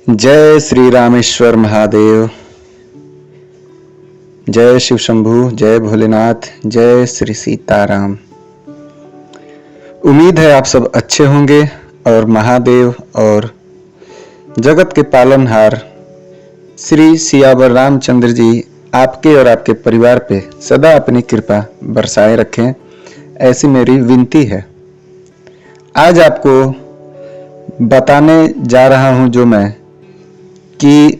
जय श्री रामेश्वर महादेव, जय शिव शंभू, जय भोलेनाथ, जय श्री सीताराम। उम्मीद है आप सब अच्छे होंगे और महादेव और जगत के पालनहार श्री सियावर रामचंद्र जी आपके और आपके परिवार पे सदा अपनी कृपा बरसाए रखें, ऐसी मेरी विनती है। आज आपको बताने जा रहा हूं जो मैं कि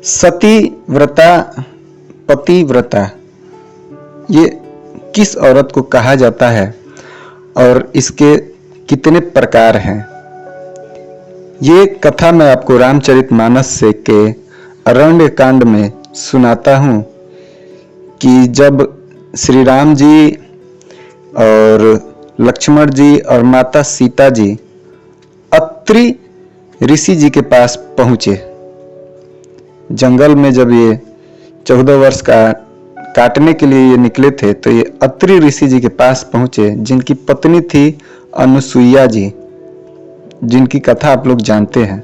सती व्रता पतिव्रता ये किस औरत को कहा जाता है और इसके कितने प्रकार हैं। ये कथा मैं आपको रामचरितमानस से के अरण्य कांड में सुनाता हूं कि जब श्री राम जी और लक्ष्मण जी और माता सीता जी अत्रि ऋषि जी के पास पहुंचे। जंगल में जब ये 14 वर्ष का काटने के लिए ये निकले थे तो ये अत्रि ऋषि जी के पास पहुंचे, जिनकी पत्नी थी अनुसुईया जी, जिनकी कथा आप लोग जानते हैं।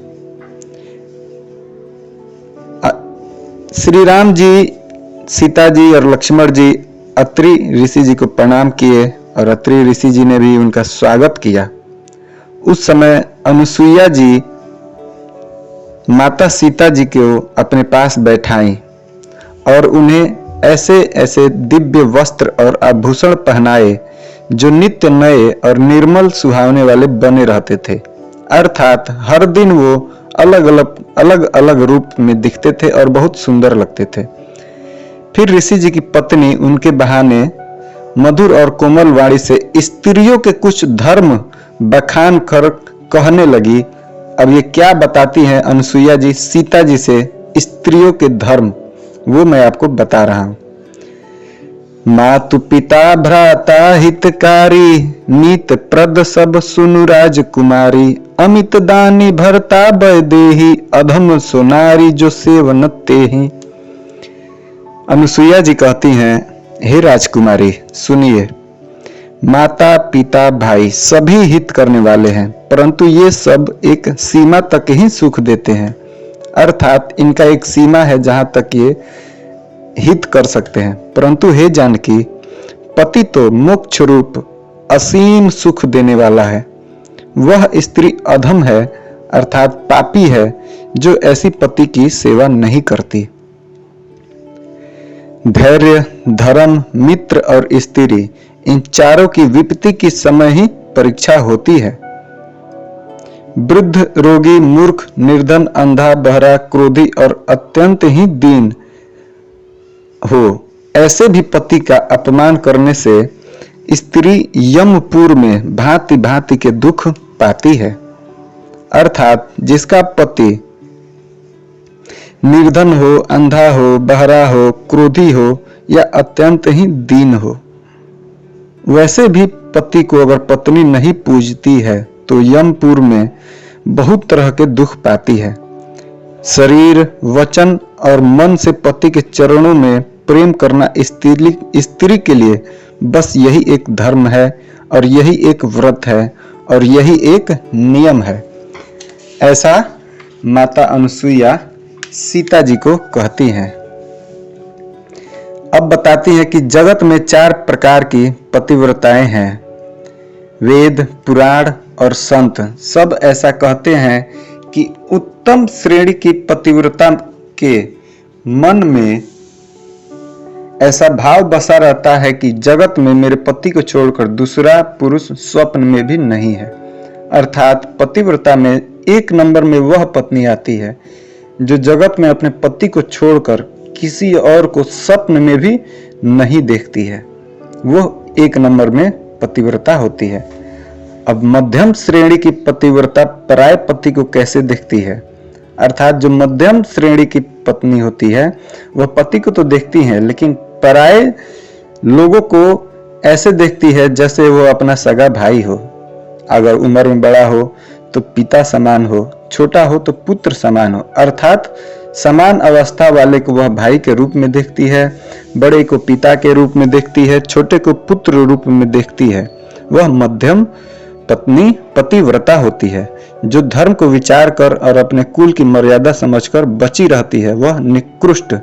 श्री राम जी, सीता जी और लक्ष्मण जी अत्रि ऋषि जी को प्रणाम किए और अत्रि ऋषि जी ने भी उनका स्वागत किया। उस समय अनुसुईया जी माता सीता जी को अपने पास बैठाई और उन्हें ऐसे ऐसे दिव्य वस्त्र और आभूषण पहनाए जो नित्य नए और निर्मल सुहावने वाले बने रहते थे। अर्थात हर दिन वो अलग अलग रूप में दिखते थे और बहुत सुंदर लगते थे। फिर ऋषि जी की पत्नी उनके बहाने मधुर और कोमल वाणी से स्त्रियों के कुछ धर्म बखान कर कहने लगी। अब ये क्या बताती हैं अनुसुईया जी सीता जी से स्त्रियों के धर्म, वो मैं आपको बता रहा हूं। मातु पिता भ्राता हितकारी, नीत प्रद सब सुनु राजकुमारी, अमित दानी भरता वैदेही, अधम सोनारी जो सेवन तेहि। अनुसुईया जी कहती हैं, हे राजकुमारी सुनिए, माता पिता भाई सभी हित करने वाले हैं, परंतु ये सब एक सीमा तक ही सुख देते हैं। अर्थात इनका एक सीमा है जहां तक ये हित कर सकते हैं। परंतु हे जानकी, पति तो मोक्ष रूप असीम सुख देने वाला है। वह स्त्री अधम है अर्थात पापी है जो ऐसी पति की सेवा नहीं करती। धैर्य, धर्म, मित्र और स्त्री, इन चारों की विपत्ति की समय ही परीक्षा होती है। वृद्ध, रोगी, मूर्ख, निर्धन, अंधा, बहरा, क्रोधी और अत्यंत ही दीन हो, ऐसे भी पति का अपमान करने से स्त्री यमपुर में भांति भांति के दुख पाती है। अर्थात जिसका पति निर्धन हो, अंधा हो, बहरा हो, क्रोधी हो या अत्यंत ही दीन हो, वैसे भी पति को अगर पत्नी नहीं पूजती है तो यमपुर में बहुत तरह के दुख पाती है। शरीर, वचन और मन से पति के चरणों में प्रेम करना स्त्री के लिए बस यही एक धर्म है और यही एक व्रत है और यही एक नियम है। ऐसा माता अनुसुईया सीता जी को कहती हैं। अब बताती है कि जगत में 4 प्रकार की पतिव्रताएं हैं। वेद, पुराण और संत सब ऐसा कहते हैं कि उत्तम श्रेणी की पतिव्रता के मन में ऐसा भाव बसा रहता है कि जगत में मेरे पति को छोड़कर दूसरा पुरुष स्वप्न में भी नहीं है। अर्थात पतिव्रता में 1 नंबर में वह पत्नी आती है जो जगत में अपने पति को छोड़कर किसी और को स्वप्न में भी नहीं देखती है। वो 1 नंबर में पतिव्रता होती है। अब मध्यम श्रेणी की पतिव्रता पराय पति को कैसे देखती है। अर्थात जो मध्यम श्रेणी की पत्नी होती है वह पति को तो देखती है, लेकिन पराय लोगों को ऐसे देखती है जैसे वो अपना सगा भाई हो। अगर उम्र में बड़ा हो तो पिता समान हो, छोटा हो तो पुत्र समान हो। अर्थात समान अवस्था वाले को वह भाई के रूप में देखती है, बड़े को पिता के रूप में देखती है, छोटे को पुत्र रूप में देखती है। वह मध्यम पत्नी पतिव्रता होती है। जो धर्म को विचार कर और अपने कुल की मर्यादा समझकर बची रहती है वह निकृष्ट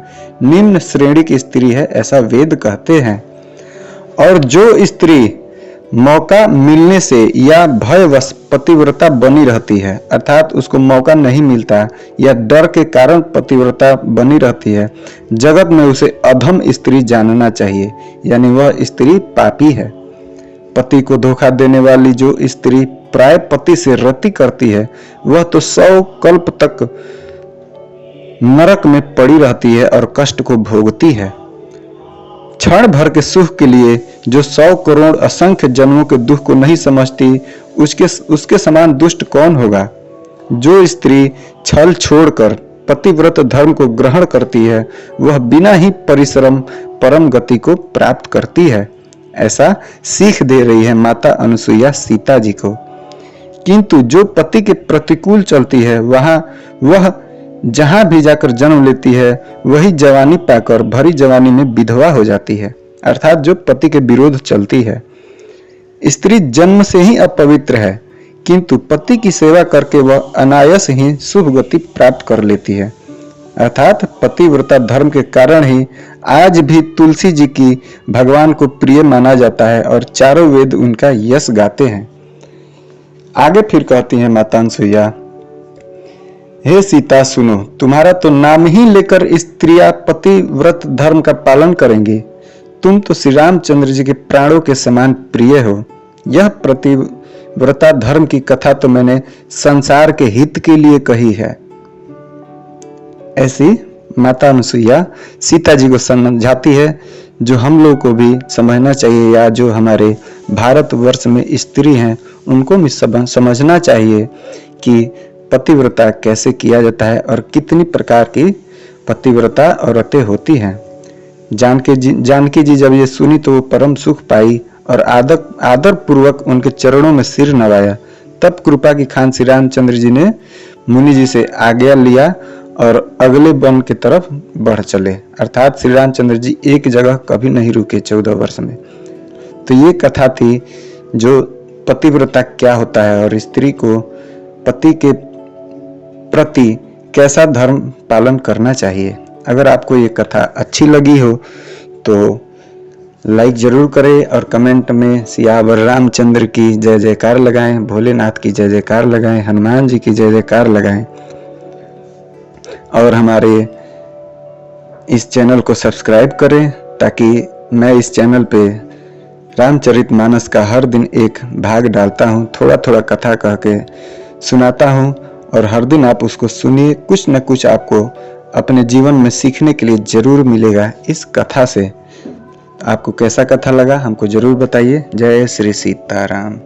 निम्न श्रेणी की स्त्री है, ऐसा वेद कहते हैं। और जो स्त्री मौका मिलने से या भयवश पतिव्रता बनी रहती है, अर्थात उसको मौका नहीं मिलता या डर के कारण पतिव्रता बनी रहती है, जगत में उसे अधम स्त्री जानना चाहिए, यानी वह स्त्री पापी है। पति को धोखा देने वाली जो स्त्री प्राय पति से रति करती है वह तो 100 कल्प तक नरक में पड़ी रहती है और कष्ट को भोगती है। क्षण भर के सुख के लिए जो 100 करोड़ असंख्य जन्मों के दुख को नहीं समझती, उसके समान दुष्ट कौन होगा। जो स्त्री छल छोड़कर पतिव्रत धर्म को ग्रहण करती है वह बिना ही परिश्रम परम गति को प्राप्त करती है, ऐसा सीख दे रही है माता अनुसुईया सीता जी को। किंतु जो पति के प्रतिकूल चलती है वह जहां भी जाकर जन्म लेती है वही जवानी पाकर भरी जवानी में विधवा हो जाती है, अर्थात जो पति के विरोध चलती है। स्त्री जन्म से ही अपवित्र है, किंतु पति की सेवा करके वह अनायास ही शुभ गति प्राप्त कर लेती है, अर्थात पतिव्रता धर्म के कारण ही आज भी तुलसी जी की भगवान को प्रिय माना जाता है और चारों वेद उनका यश गाते हैं। आगे फिर कहती हैं माता अनुसुईया, हे सीता सुनो, तुम्हारा तो नाम ही लेकर स्त्रियां पतिव्रत धर्म का पालन करेंगी। तुम तो श्री रामचंद्र जी के प्राणों के समान प्रिय हो। यह पतिव्रता धर्म की कथा तो मैंने संसार के हित के लिए कही है। ऐसी माता अनुसुईया सीता जी को समझाती है, जो हम लोग को भी समझना चाहिए, या जो हमारे भारतवर्ष में स्त्री हैं उनको भी समझना चाहिए कि पतिव्रता कैसे किया जाता है और कितनी प्रकार की पतिव्रता औरतें होती हैं। जानकी जी जब ये सुनी तो वो परम सुख पाई और आदर पूर्वक उनके चरणों में सिर नवाया। तब कृपा की खान श्री रामचंद्र जी ने मुनि जी से आज्ञा लिया और अगले वन की तरफ बढ़ चले, अर्थात श्री रामचंद्र जी एक जगह कभी नहीं रुके 14 वर्ष में। तो ये कथा थी जो पतिव्रता क्या होता है और स्त्री को पति के प्रति कैसा धर्म पालन करना चाहिए। अगर आपको ये कथा अच्छी लगी हो तो लाइक जरूर करें और कमेंट में सियावर रामचंद्र की जय जयकार लगाएं, भोलेनाथ की जय जयकार लगाएं, हनुमान जी की जय जयकार लगाएं और हमारे इस चैनल को सब्सक्राइब करें ताकि मैं इस चैनल पे रामचरितमानस का हर दिन एक भाग डालता हूँ, थोड़ा थोड़ा कथा कह के सुनाता हूँ और हर दिन आप उसको सुनिए। कुछ न कुछ आपको अपने जीवन में सीखने के लिए जरूर मिलेगा इस कथा से। आपको कैसा कथा लगा हमको जरूर बताइए। जय श्री सीताराम।